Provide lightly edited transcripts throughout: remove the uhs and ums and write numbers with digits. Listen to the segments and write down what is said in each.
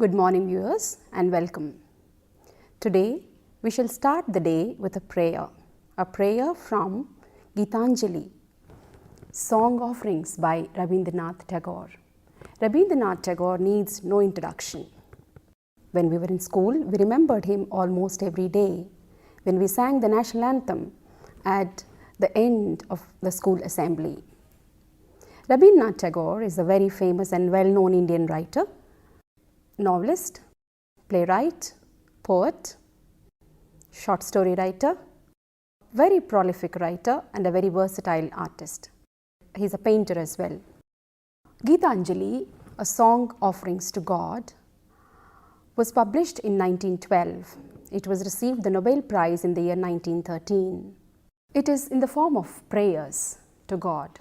Good morning, viewers, and welcome. Today, we shall start the day with a prayer from Gitanjali, Song Offerings by Rabindranath Tagore. Rabindranath Tagore needs no introduction. When we were in school, we remembered him almost every day when we sang the national anthem at the end of the school assembly. Rabindranath Tagore is a very famous and well-known Indian writer, novelist, playwright, poet, short story writer, very prolific writer and a very versatile artist. He is a painter as well. Gitanjali, a song offerings to God, was published in 1912. It was received the Nobel Prize in the year 1913. It is in the form of prayers to God.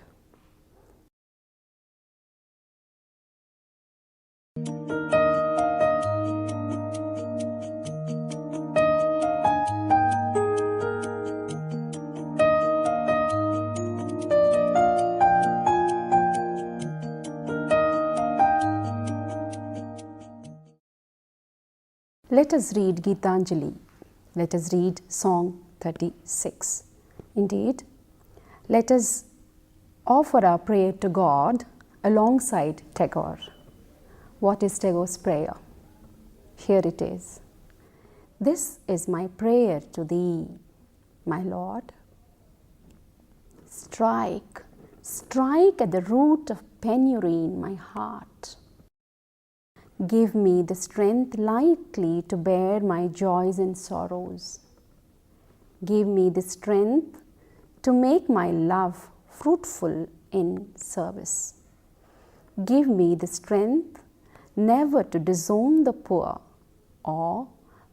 Let us read Gitanjali. Let us read Song 36. Indeed, let us offer our prayer to God alongside Tagore. What is Tagore's prayer? Here it is. This is my prayer to Thee, my Lord. Strike at the root of penury in my heart. Give me the strength lightly to bear my joys and sorrows. Give me the strength to make my love fruitful in service. Give me the strength never to disown the poor or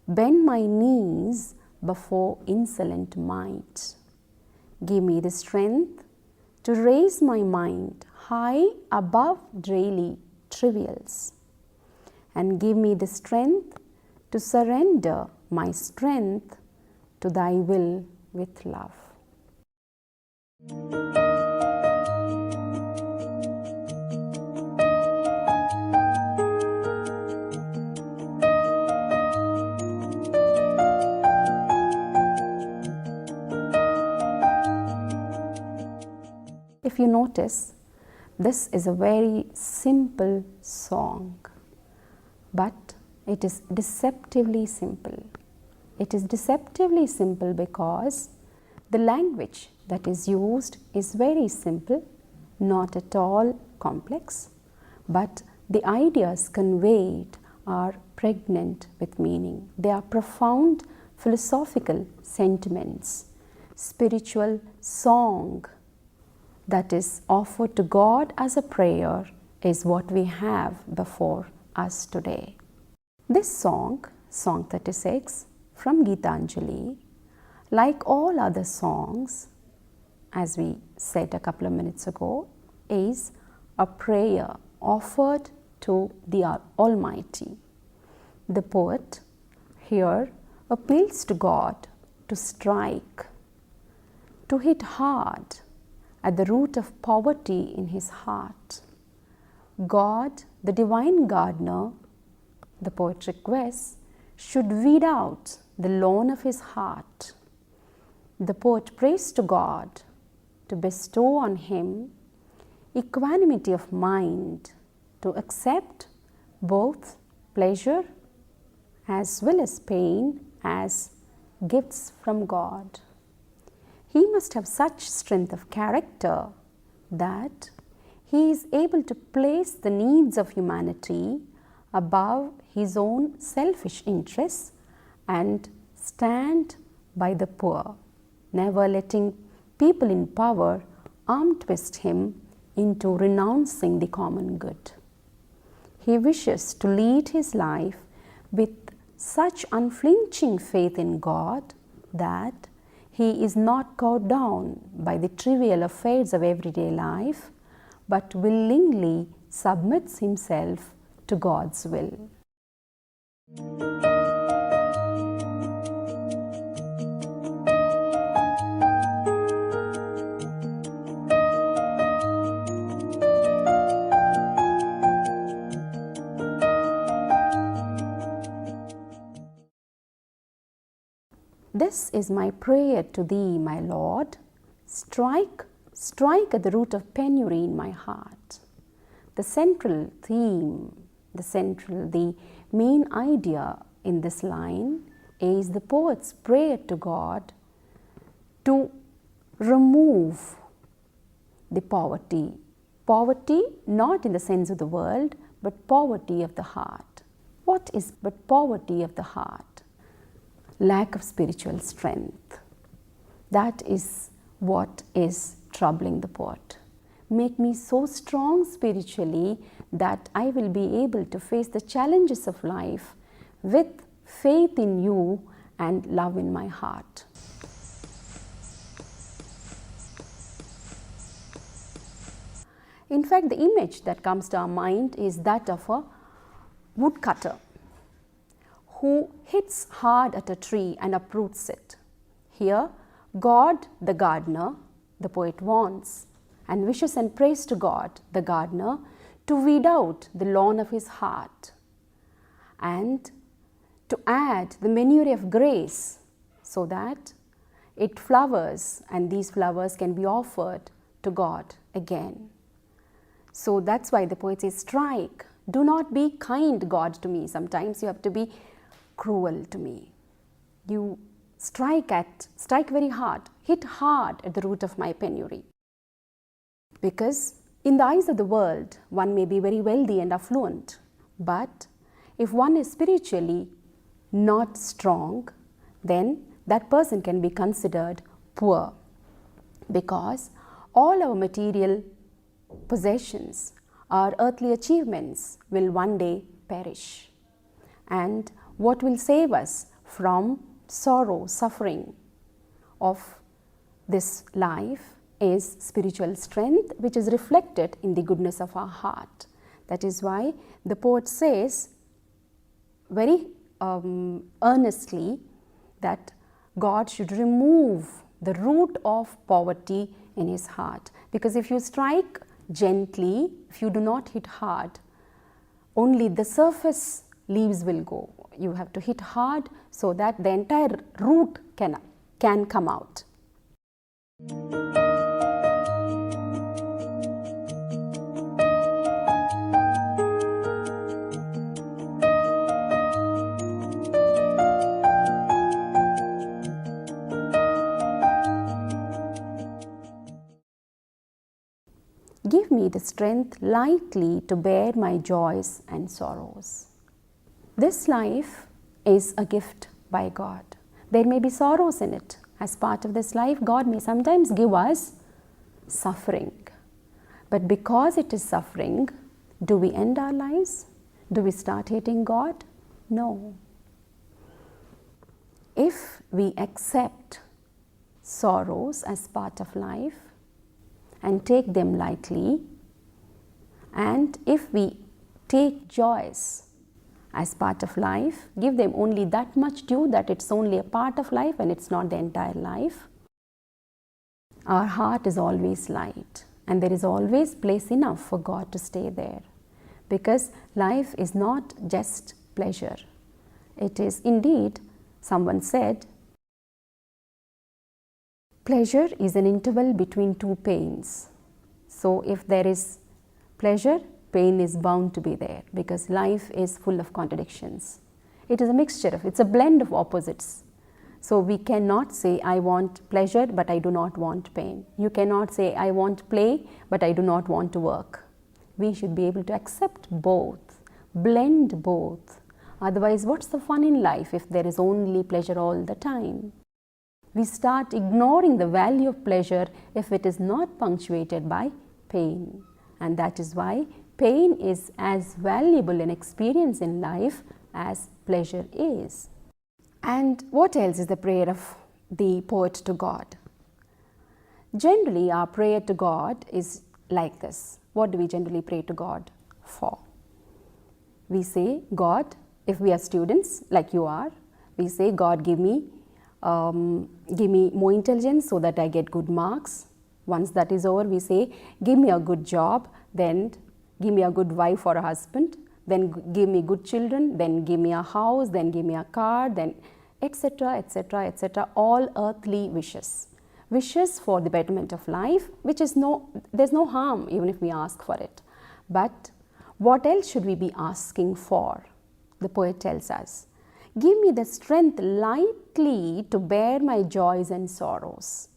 bend my knees before insolent might. Give me the strength to raise my mind high above daily trivials. And give me the strength to surrender my strength to Thy will with love. If you notice, this is a very simple song. But it is deceptively simple. It is deceptively simple because the language that is used is very simple, not at all complex, but the ideas conveyed are pregnant with meaning. They are profound philosophical sentiments. Spiritual song that is offered to God as a prayer is what we have before us today. This song, Song 36 from Gitanjali, like all other songs, as we said a couple of minutes ago, is a prayer offered to the Almighty. The poet here appeals to God to strike, to hit hard at the root of poverty in his heart. God, the divine gardener, the poet requests, should weed out the lawn of his heart. The poet prays to God to bestow on him equanimity of mind, to accept both pleasure as well as pain as gifts from God. He must have such strength of character that he is able to place the needs of humanity above his own selfish interests and stand by the poor, never letting people in power arm twist him into renouncing the common good. He wishes to lead his life with such unflinching faith in God that he is not cowed down by the trivial affairs of everyday life, but willingly submits himself to God's will. This is my prayer to thee, my Lord. Strike, strike at the root of penury in my heart. The central theme, the main idea in this line is the poet's prayer to God to remove the poverty. Poverty not in the sense of the world, but poverty of the heart. What is but poverty of the heart? Lack of spiritual strength. That is what is troubling the poet. Make me so strong spiritually that I will be able to face the challenges of life with faith in you and love in my heart. In fact, the image that comes to our mind is that of a woodcutter who hits hard at a tree and uproots it. Here, God, the gardener, the poet wants and wishes and prays to God, the gardener, to weed out the lawn of his heart and to add the manure of grace so that it flowers and these flowers can be offered to God again. So that's why the poet says, strike, do not be kind, God, to me. Sometimes you have to be cruel to me. You strike very hard, hit hard at the root of my penury. Because in the eyes of the world, one may be very wealthy and affluent, but if one is spiritually not strong, then that person can be considered poor, because all our material possessions, our earthly achievements will one day perish. And what will save us from sorrow, suffering of this life is spiritual strength, which is reflected in the goodness of our heart. That is why the poet says very earnestly that God should remove the root of poverty in his heart. Because if you strike gently, if you do not hit hard, only the surface leaves will go. You have to hit hard so that the entire root can come out. Give me the strength lightly to bear my joys and sorrows. This life is a gift by God. There may be sorrows in it. As part of this life, God may sometimes give us suffering. But because it is suffering, do we end our lives? Do we start hating God? No. If we accept sorrows as part of life and take them lightly, and if we take joys as part of life, give them only that much due that it's only a part of life and it's not the entire life, our heart is always light and there is always place enough for God to stay there. Because life is not just pleasure. It is indeed, someone said, pleasure is an interval between two pains. So if there is pleasure, pain is bound to be there, because life is full of contradictions. It is a mixture of, it's a blend of opposites. So we cannot say, I want pleasure, but I do not want pain. You cannot say, I want play, but I do not want to work. We should be able to accept both, blend both. Otherwise, what's the fun in life if there is only pleasure all the time? We start ignoring the value of pleasure if it is not punctuated by pain. And that is why pain is as valuable an experience in life as pleasure is. And what else is the prayer of the poet to God? Generally, our prayer to God is like this. What do we generally pray to God for? We say, God, if we are students like you are, we say, God, give me more intelligence so that I get good marks. Once that is over, we say, give me a good job, then give me a good wife or a husband, then give me good children, then give me a house, then give me a car, then etc., etc., etc., all earthly wishes. Wishes for the betterment of life, which is there's no harm even if we ask for it. But what else should we be asking for? The poet tells us, give me the strength lightly to bear my joys and sorrows.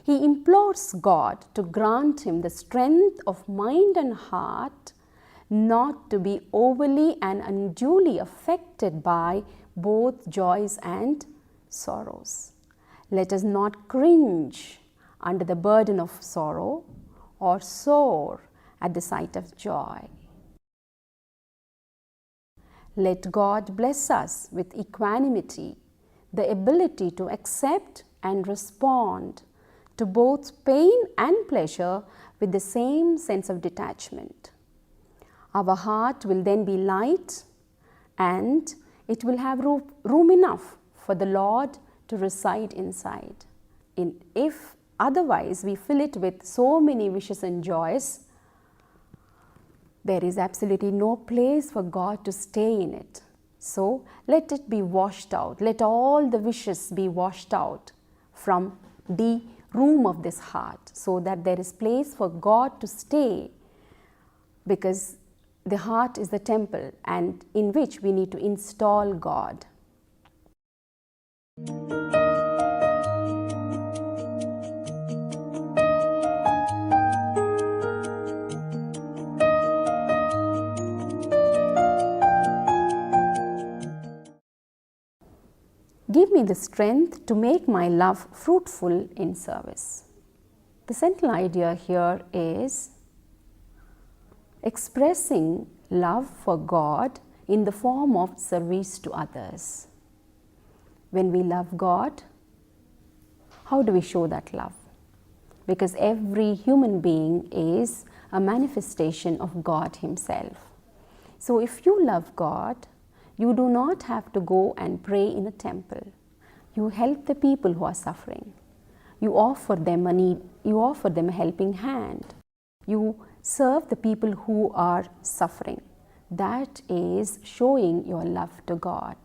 He implores God to grant him the strength of mind and heart not to be overly and unduly affected by both joys and sorrows. Let us not cringe under the burden of sorrow or soar at the sight of joy. Let God bless us with equanimity, the ability to accept and respond to both pain and pleasure with the same sense of detachment. Our heart will then be light and it will have room enough for the Lord to reside inside. If otherwise we fill it with so many wishes and joys, there is absolutely no place for God to stay in it. So let it be washed out. Let all the wishes be washed out from the room of this heart so that there is place for God to stay, because the heart is the temple and in which we need to install God. Give me the strength to make my love fruitful in service. The central idea here is expressing love for God in the form of service to others. When we love God, how do we show that love? Because every human being is a manifestation of God Himself. So if you love God, you do not have to go and pray in a temple. You help the people who are suffering. You offer them a need, you offer them a helping hand. You serve the people who are suffering. That is showing your love to God.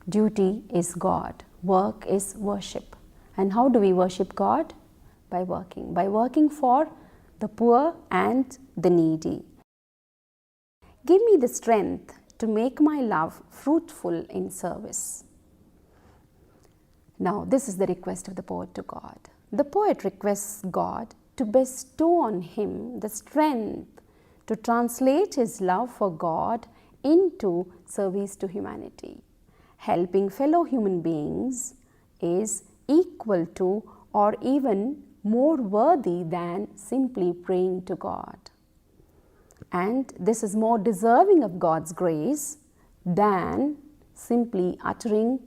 Duty is God. Work is worship. And how do we worship God? By working for the poor and the needy. Give me the strength to make my love fruitful in service. Now, this is the request of the poet to God. The poet requests God to bestow on him the strength to translate his love for God into service to humanity. Helping fellow human beings is equal to or even more worthy than simply praying to God. And this is more deserving of God's grace than simply uttering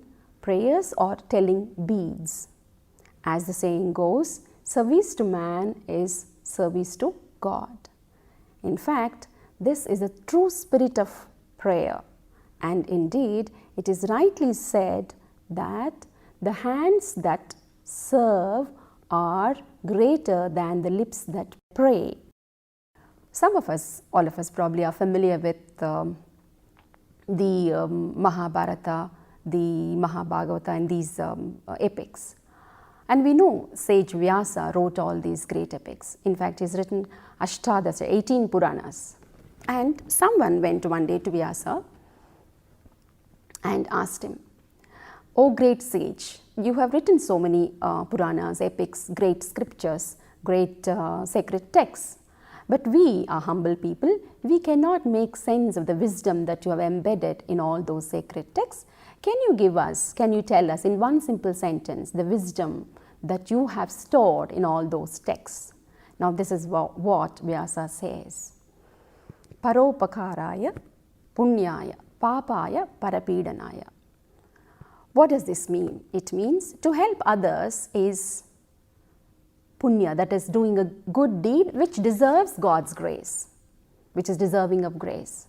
prayers or telling beads. As the saying goes, service to man is service to God. In fact, this is a true spirit of prayer, and indeed it is rightly said that the hands that serve are greater than the lips that pray. Some of us, all of us probably are familiar with the Mahabharata, the Mahabhagavata and these epics. And we know sage Vyasa wrote all these great epics. In fact, he's written Ashtadasha, 18 Puranas. And someone went one day to Vyasa and asked him, "O great sage, you have written so many Puranas, epics, great scriptures, great sacred texts. But we are humble people, we cannot make sense of the wisdom that you have embedded in all those sacred texts. Can you tell us in one simple sentence the wisdom that you have stored in all those texts?" Now this is what Vyasa says. Paropakaraya, punyaya, papaya, parapidanaya. What does this mean? It means to help others is punya, that is doing a good deed which deserves God's grace, which is deserving of grace.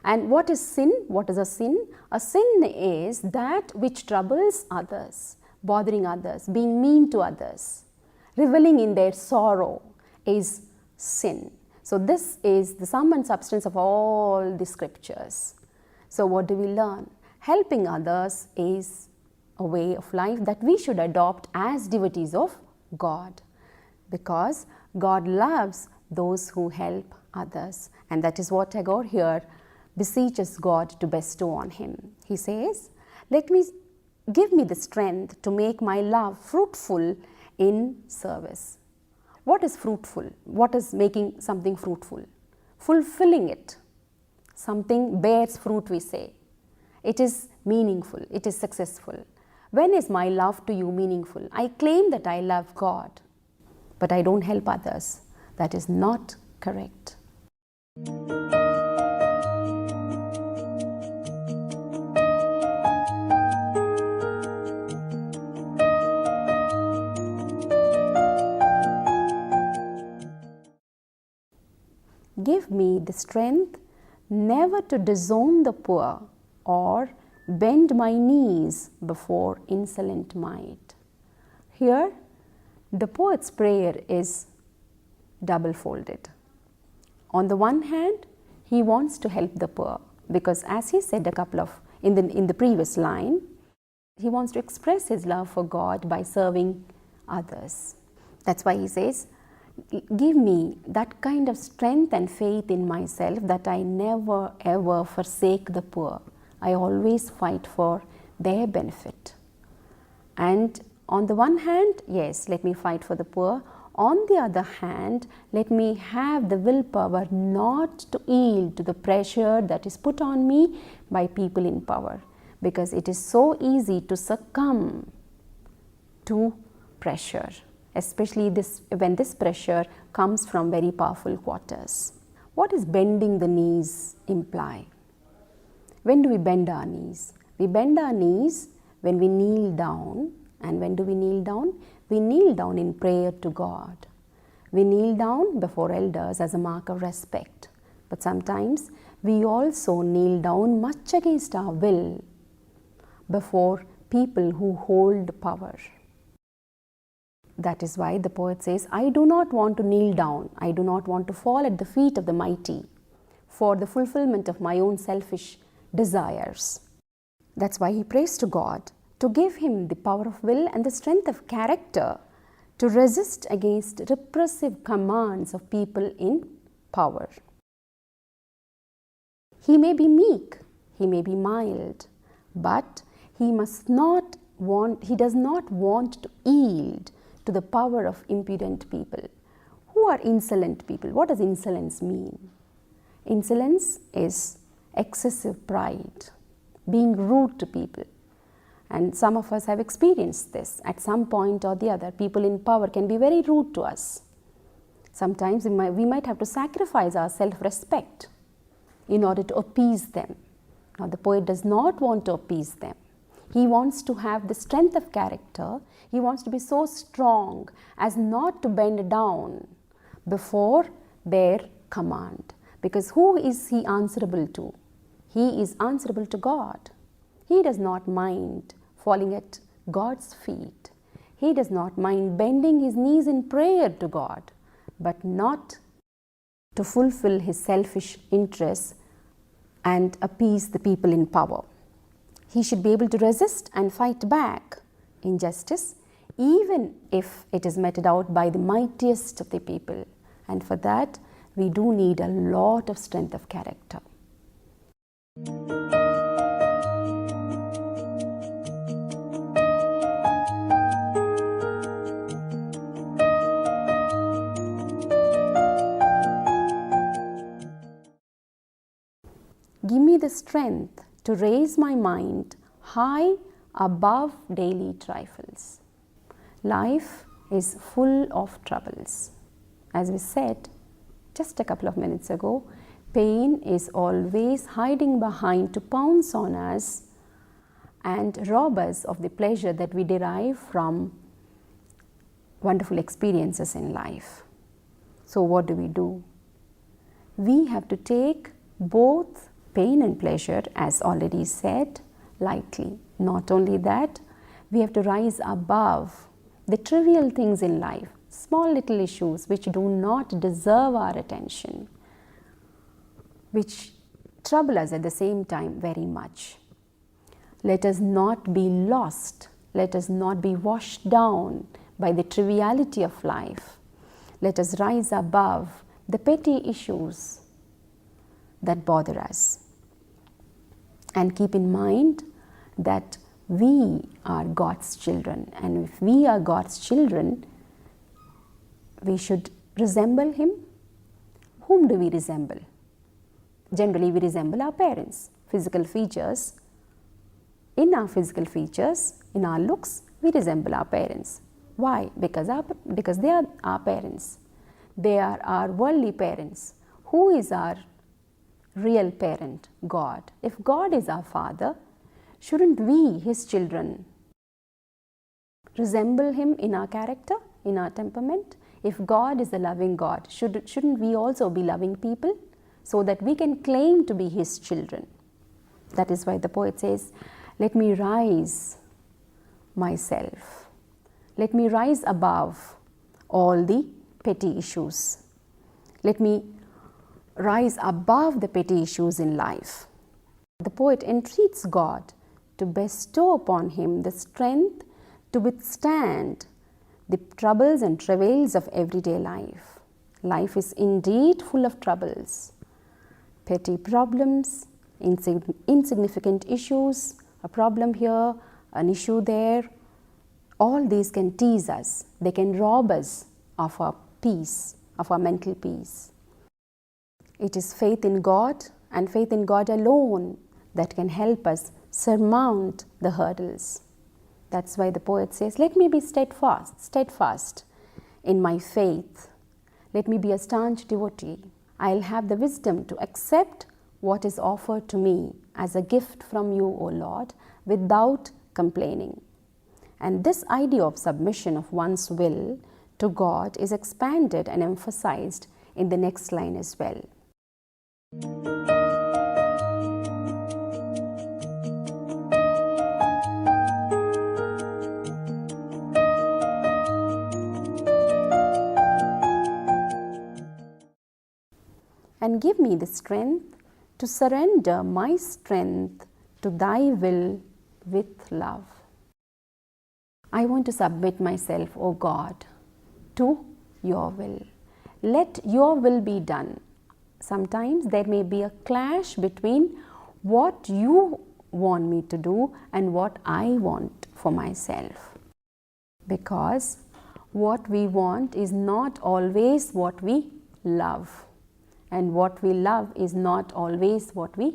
And what is sin? What is a sin? A sin is that which troubles others, bothering others, being mean to others, reveling in their sorrow is sin. So this is the sum and substance of all the scriptures. So what do we learn? helping others is a way of life that we should adopt as devotees of God, because God loves those who help others, and that is what Tagore here beseeches God to bestow on him. He says, give me the strength to make my love fruitful in service. What is fruitful? What is making something fruitful? Fulfilling it. Something bears fruit, we say. It is meaningful. It is successful. When is my love to you meaningful? I claim that I love God, but I don't help others. That is not correct. Give me the strength never to disown the poor or bend my knees before insolent might. Here, the poet's prayer is double-folded. On the one hand, he wants to help the poor because, as he said in the previous line, he wants to express his love for God by serving others. That's why he says, give me that kind of strength and faith in myself that I never ever forsake the poor. I always fight for their benefit. And on the one hand, yes, let me fight for the poor. On the other hand, let me have the willpower not to yield to the pressure that is put on me by people in power, because it is so easy to succumb to pressure, especially when this pressure comes from very powerful quarters. What does bending the knees imply? When do we bend our knees? We bend our knees when we kneel down. And when do we kneel down? We kneel down in prayer to God. We kneel down before elders as a mark of respect. But sometimes we also kneel down much against our will before people who hold power. That is why the poet says, I do not want to kneel down. I do not want to fall at the feet of the mighty for the fulfillment of my own selfish desires. That's why he prays to God to give him the power of will and the strength of character to resist against repressive commands of people in power. He may be meek, he may be mild, but he does not want to yield to the power of impudent people. Who are insolent people? What does insolence mean? Insolence is excessive pride, being rude to people. And some of us have experienced this at some point or the other. People in power can be very rude to us. Sometimes we might have to sacrifice our self-respect in order to appease them. Now, the poet does not want to appease them. He wants to have the strength of character. He wants to be so strong as not to bend down before their command. Because who is he answerable to? He is answerable to God. He does not mind falling at God's feet. He does not mind bending his knees in prayer to God, but not to fulfill his selfish interests and appease the people in power. He should be able to resist and fight back injustice, even if it is meted out by the mightiest of the people. And for that, we do need a lot of strength of character. Give me the strength to raise my mind high above daily trifles. Life is full of troubles. As we said just a couple of minutes ago, pain is always hiding behind to pounce on us and rob us of the pleasure that we derive from wonderful experiences in life. So what do? We have to take both pain and pleasure, as already said, lightly. Not only that, we have to rise above the trivial things in life, small little issues which do not deserve our attention, which trouble us at the same time very much. Let us not be lost. Let us not be washed down by the triviality of life. Let us rise above the petty issues that bother us. And keep in mind that we are God's children, and if we are God's children, we should resemble Him. Whom do we resemble? Generally, we resemble our parents. Physical features, in our physical features, in our looks, we resemble our parents. Why? Because they are our parents. They are our worldly parents. Who is our real parent? God. If God is our Father, shouldn't we, His children, resemble Him in our character, in our temperament? If God is a loving God, shouldn't we also be loving people so that we can claim to be His children? That is why the poet says, let me rise myself. Let me rise above all the petty issues. Let me rise above the petty issues in life. The poet entreats God to bestow upon him the strength to withstand the troubles and travails of everyday life. Life is indeed full of troubles, petty problems, insignificant issues, a problem here, an issue there. All these can tease us. They can rob us of our peace, of our mental peace. It is faith in God and faith in God alone that can help us surmount the hurdles. That's why the poet says, let me be steadfast in my faith. Let me be a staunch devotee. I'll have the wisdom to accept what is offered to me as a gift from you, O Lord, without complaining. And this idea of submission of one's will to God is expanded and emphasized in the next line as well. And give me the strength to surrender my strength to thy will with love. I want to submit myself, O God, to your will. Let your will be done. Sometimes there may be a clash between what you want me to do and what I want for myself. Because what we want is not always what we love. And what we love is not always what we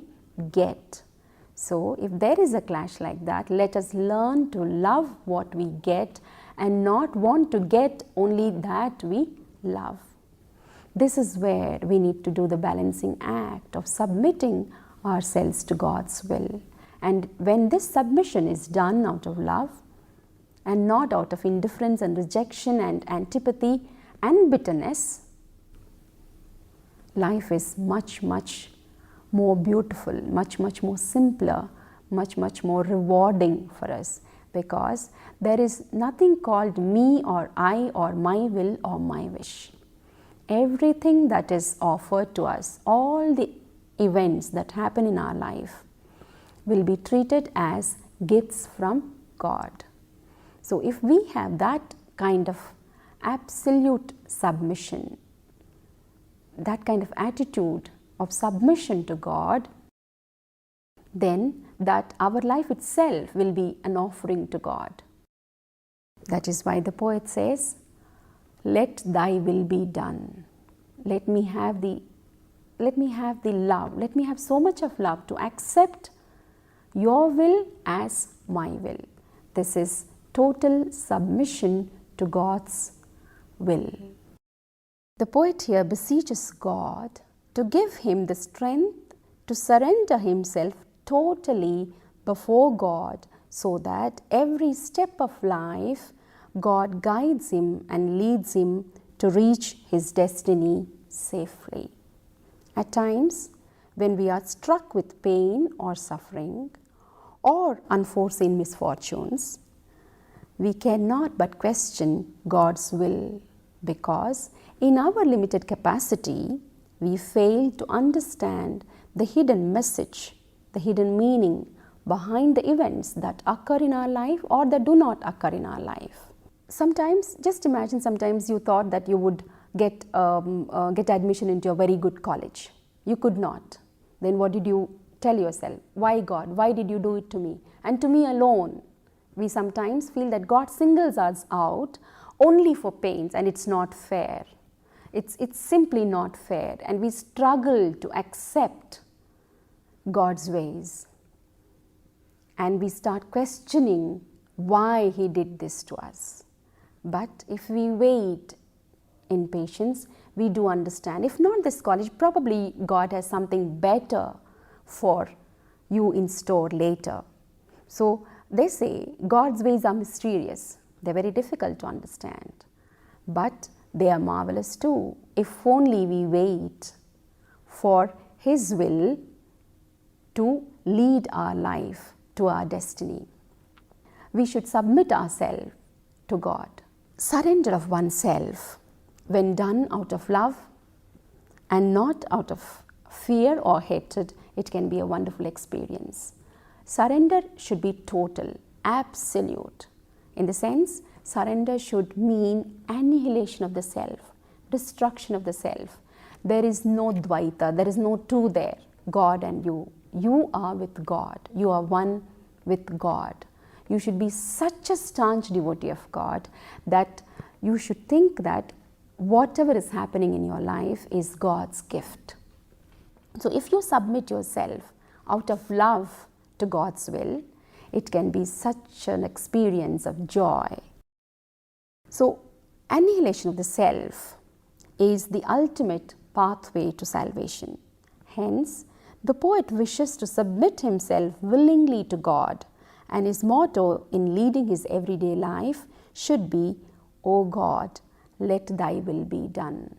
get. So, if there is a clash like that, let us learn to love what we get and not want to get only that we love. This is where we need to do the balancing act of submitting ourselves to God's will. And when this submission is done out of love and not out of indifference and rejection and antipathy and bitterness, life is much more beautiful, much more simpler, much more rewarding for us, because there is nothing called me or I or my will or my wish. Everything that is offered to us, all the events that happen in our life will be treated as gifts from God. So if we have that kind of absolute submission, that kind of attitude of submission to God, then that our life itself will be an offering to God. That is why the poet says, let thy will be done. Let me have the love, let me have so much of love to accept your will as my will. This is total submission to God's will. The poet here beseeches God to give him the strength to surrender himself totally before God, so that every step of life God guides him and leads him to reach his destiny safely. At times, when we are struck with pain or suffering or unforeseen misfortunes, we cannot but question God's will, because in our limited capacity, we fail to understand the hidden message, the hidden meaning behind the events that occur in our life or that do not occur in our life. Sometimes, just imagine, sometimes you thought that you would get admission into a very good college. You could not. Then what did you tell yourself? Why God? Why did you do it to me? And to me alone. We sometimes feel that God singles us out only for pains, and it's not fair. It's simply not fair, and we struggle to accept God's ways. And we start questioning why He did this to us. But if we wait in patience, we do understand. If not this college, probably God has something better for you in store later. So they say God's ways are mysterious. They're very difficult to understand. But they are marvelous too, if only we wait for His will to lead our life to our destiny. We should submit ourselves to God. Surrender of oneself, when done out of love and not out of fear or hatred, it can be a wonderful experience. Surrender should be total, absolute. In the sense, surrender should mean annihilation of the self, destruction of the self. There is no dvaita, there is no two there, God and you. You are with God, you are one with God. You should be such a staunch devotee of God that you should think that whatever is happening in your life is God's gift. So if you submit yourself out of love to God's will, it can be such an experience of joy. So annihilation of the self is the ultimate pathway to salvation. Hence, the poet wishes to submit himself willingly to God, and his motto in leading his everyday life should be, O God, let thy will be done.